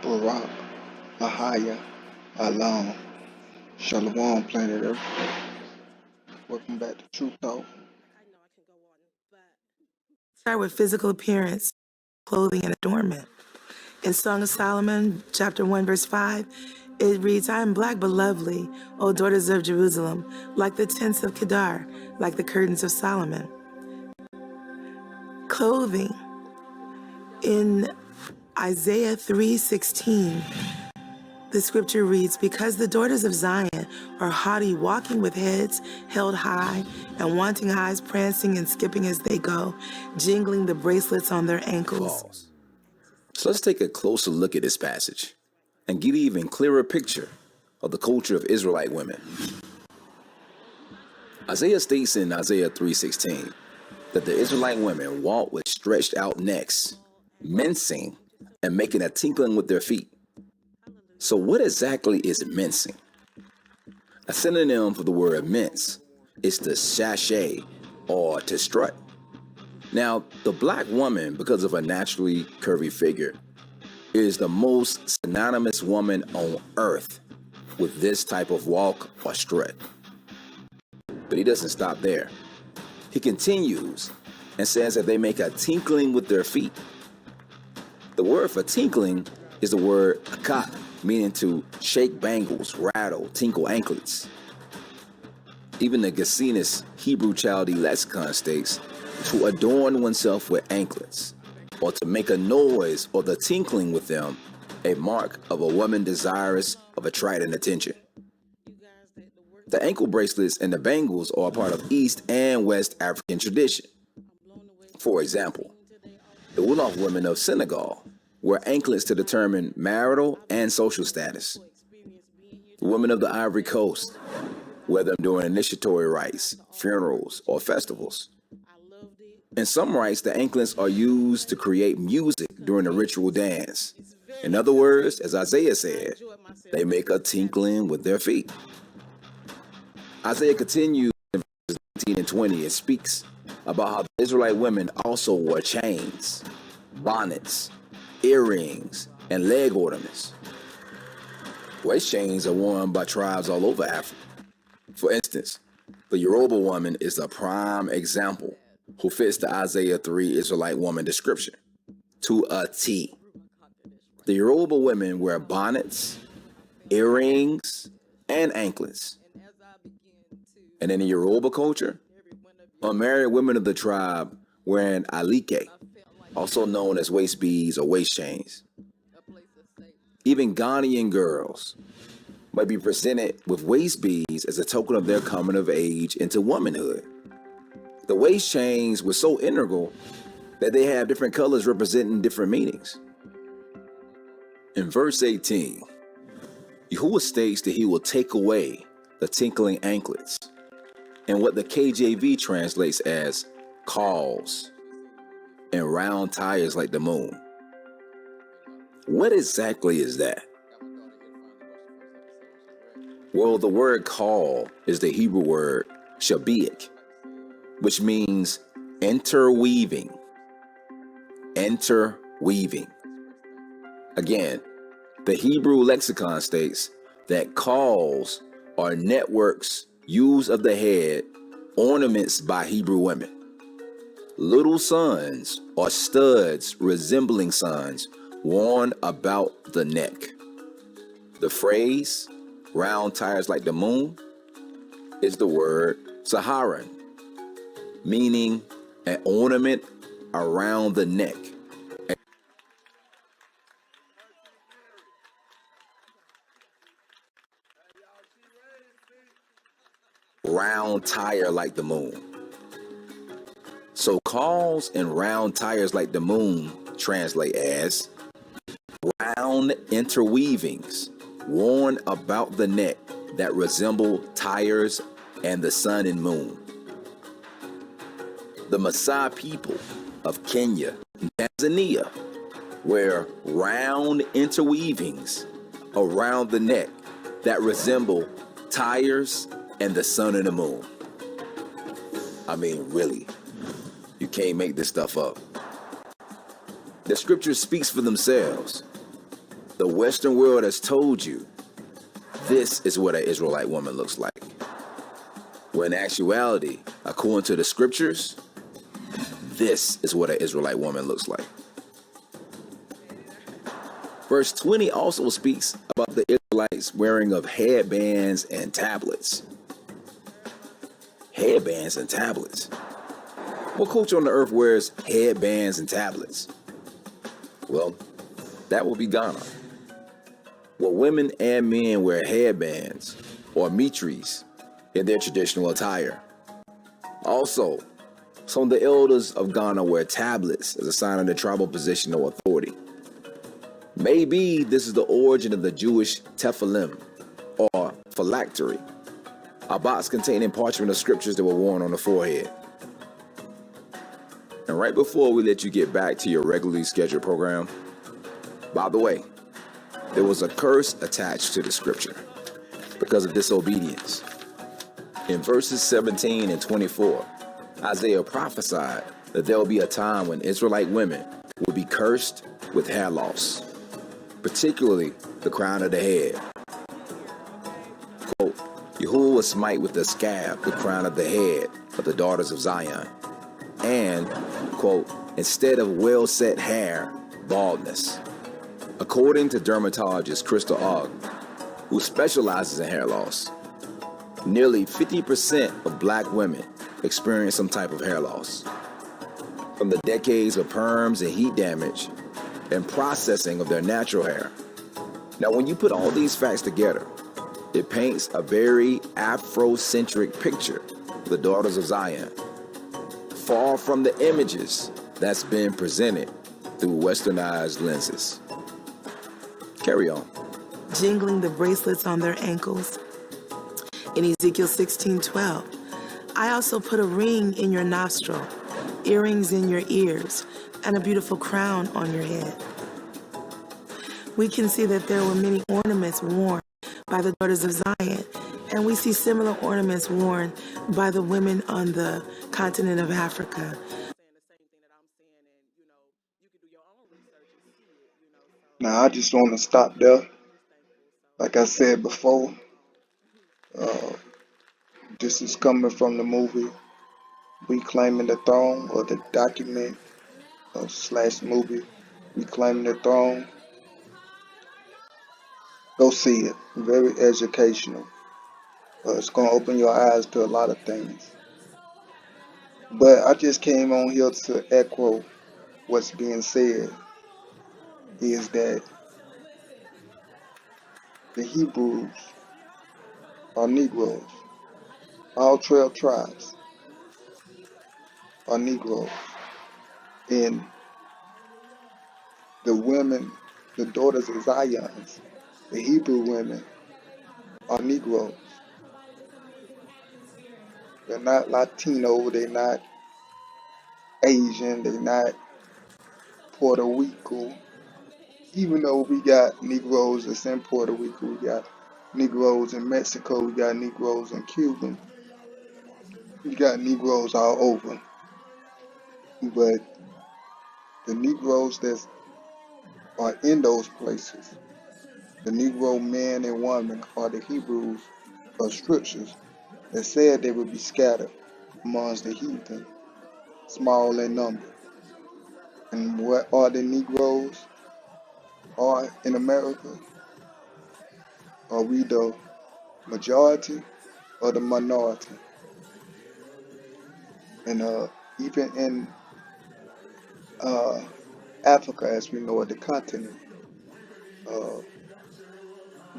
Barak, Ahaya, Alam, Shalom, planet Earth. Welcome back to TRU-TALK. Start with physical appearance, clothing, and adornment. In Song of Solomon, chapter 1, verse 5, it reads, I am black but lovely, O daughters of Jerusalem, like the tents of Kedar, like the curtains of Solomon. Clothing. In Isaiah 3:16, the scripture reads, because the daughters of Zion are haughty, walking with heads held high, and wanting eyes prancing and skipping as they go, jingling the bracelets on their ankles. Pause. So let's take a closer look at this passage and get an even clearer picture of the culture of Israelite women. Isaiah states in Isaiah 3:16 that the Israelite women walk with stretched out necks, mincing and making a tinkling with their feet. So what exactly is mincing? A synonym for the word mince is to sashay or to strut. Now, the black woman, because of her naturally curvy figure, is the most synonymous woman on earth with this type of walk or strut. But he doesn't stop there. He continues and says that they make a tinkling with their feet. The word for tinkling is the word akat, meaning to shake bangles, rattle, tinkle anklets. Even the Gessenes Hebrew Chaldee lexicon states to adorn oneself with anklets, or to make a noise or the tinkling with them, a mark of a woman desirous of attracting attention. The ankle bracelets and the bangles are a part of East and West African tradition. For example, the Wolof women of Senegal wear anklets to determine marital and social status. The women of the Ivory Coast wear them during initiatory rites, funerals, or festivals. In some rites, the anklets are used to create music during the ritual dance. In other words, as Isaiah said, they make a tinkling with their feet. Isaiah continues in verses 19 and 20 and speaks about how the Israelite women also wore chains, bonnets, earrings, and leg ornaments. Waist chains are worn by tribes all over Africa. For instance, the Yoruba woman is a prime example who fits the Isaiah 3 Israelite woman description to a T. The Yoruba women wear bonnets, earrings, and anklets. And in the Yoruba culture, unmarried women of the tribe wear an alike, also known as waist beads or waist chains. Even Ghanaian girls might be presented with waist beads as a token of their coming of age into womanhood. The waist chains were so integral that they have different colors representing different meanings. In verse 18, Yahuwah states that he will take away the tinkling anklets, and what the KJV translates as calls, and round tires like the moon. What exactly is that? Well, the word call is the Hebrew word shabiach, which means interweaving. Interweaving. Again, the Hebrew lexicon states that calls are networks used of the head, ornaments by Hebrew women. Little sons or studs resembling sons worn about the neck. The phrase, round tires like the moon, is the word Saharan, meaning an ornament around the neck. Round tire like the moon. So calls and round tires like the moon translate as round interweavings worn about the neck that resemble tires and the sun and moon. The Maasai people of Kenya and Tanzania wear round interweavings around the neck that resemble tires and the sun and the moon. I mean, really, you can't make this stuff up. The scripture speaks for themselves. The Western world has told you this is what an Israelite woman looks like. When in actuality, according to the scriptures, this is what an Israelite woman looks like. Verse 20 also speaks about the Israelites wearing of headbands and tablets. Headbands and tablets. What culture on the earth wears headbands and tablets? Well, that will be Ghana. Where women and men wear headbands or mitris in their traditional attire. Also, some of the elders of Ghana wear tablets as a sign of their tribal position or authority. Maybe this is the origin of the Jewish tephilim, or phylactery, a box containing parchment of scriptures that were worn on the forehead. And right before we let you get back to your regularly scheduled program, by the way, there was a curse attached to the scripture because of disobedience. In verses 17 and 24, Isaiah prophesied that there will be a time when Israelite women will be cursed with hair loss, particularly the crown of the head. Quote, Yahuwah will smite with the scab the crown of the head of the daughters of Zion, and, quote, instead of well-set hair, baldness. According to dermatologist Crystal Ogg, who specializes in hair loss, nearly 50% of black women experience some type of hair loss. From the decades of perms and heat damage and processing of their natural hair. Now, when you put all these facts together, it paints a very Afrocentric picture of the daughters of Zion, far from the images that's been presented through westernized lenses. Carry on. Jingling the bracelets on their ankles. In Ezekiel 16:12, I also put a ring in your nostril, earrings in your ears, and a beautiful crown on your head. We can see that there were many ornaments worn by the daughters of Zion, and we see similar ornaments worn by the women on the continent of Africa. Now, I just want to stop there. Like I said before, this is coming from the movie Reclaiming the Throne, or the document slash movie Reclaiming the Throne. Go see it. Very educational. It's going to open your eyes to a lot of things. But I just came on here to echo what's being said, is that the Hebrews are Negroes. All 12 tribes are Negroes. And the women, the daughters of Zion, the Hebrew women, are Negroes. They're not Latino, they're not Asian, they're not Puerto Rico. Even though we got Negroes that's in Puerto Rico, we got Negroes in Mexico, we got Negroes in Cuba, we got Negroes all over. But the Negroes that are in those places, the Negro men and women, are the Hebrews of scriptures that said they would be scattered amongst the heathen, small in number. And what are the Negroes are in America? Are we the majority or the minority? And even in Africa, as we know it, the continent,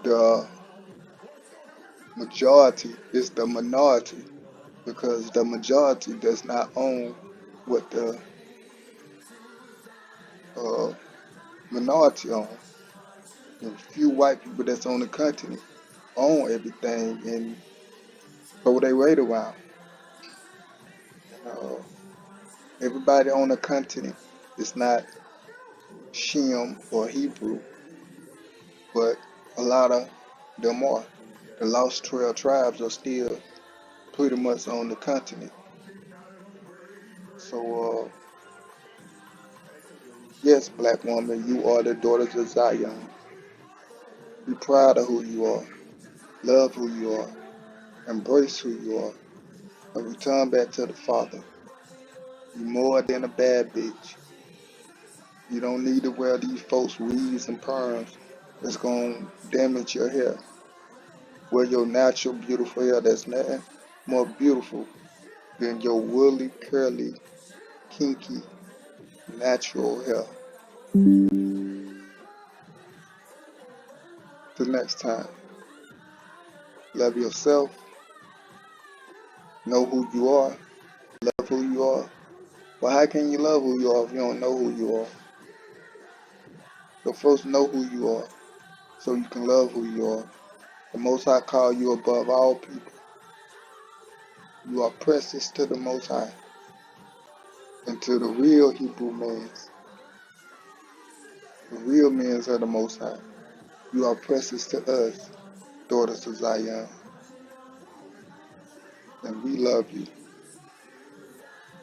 the majority is the minority, because the majority does not own what the minority owns. The few white people that's on the continent own everything and throw their weight around. Everybody on the continent is not Shem or Hebrew, but a lot of them are. The lost 12 tribes are still pretty much on the continent. So, yes, black woman, you are the daughters of Zion. Be proud of who you are. Love who you are. Embrace who you are. And return back to the Father. You're more than a bad bitch. You don't need to wear these folks' weaves and perms that's going to damage your hair. Wear your natural, beautiful hair that's nothing more beautiful than your woolly, curly, kinky, natural hair. Till next time, love yourself, know who you are, love who you are. But how can you love who you are if you don't know who you are? So first know who you are so you can love who you are. The Most High call you above all people. You are precious to the Most High and to the real Hebrew men. The real men of the Most High. You are precious to us, daughters of Zion. And we love you.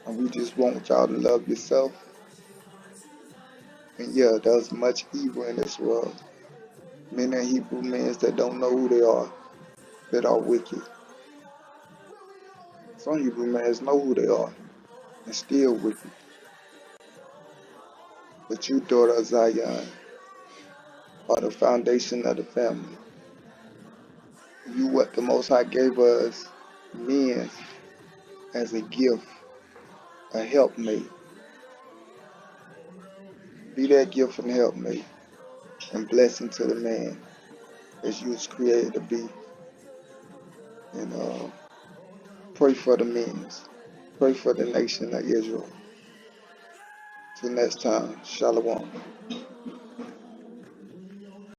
And we just want y'all to love yourself. And yeah, there's much evil in this world. Many Hebrew men that don't know who they are, that are wicked. Some Hebrew men know who they are and still wicked. But you, daughter of Zion, are the foundation of the family. You what the Most High gave us, men, as a gift, a helpmate. Be that gift and helpmate and blessing to the man as you was created to be. And pray for the men. Pray for the nation of Israel. Till next time, Shalom.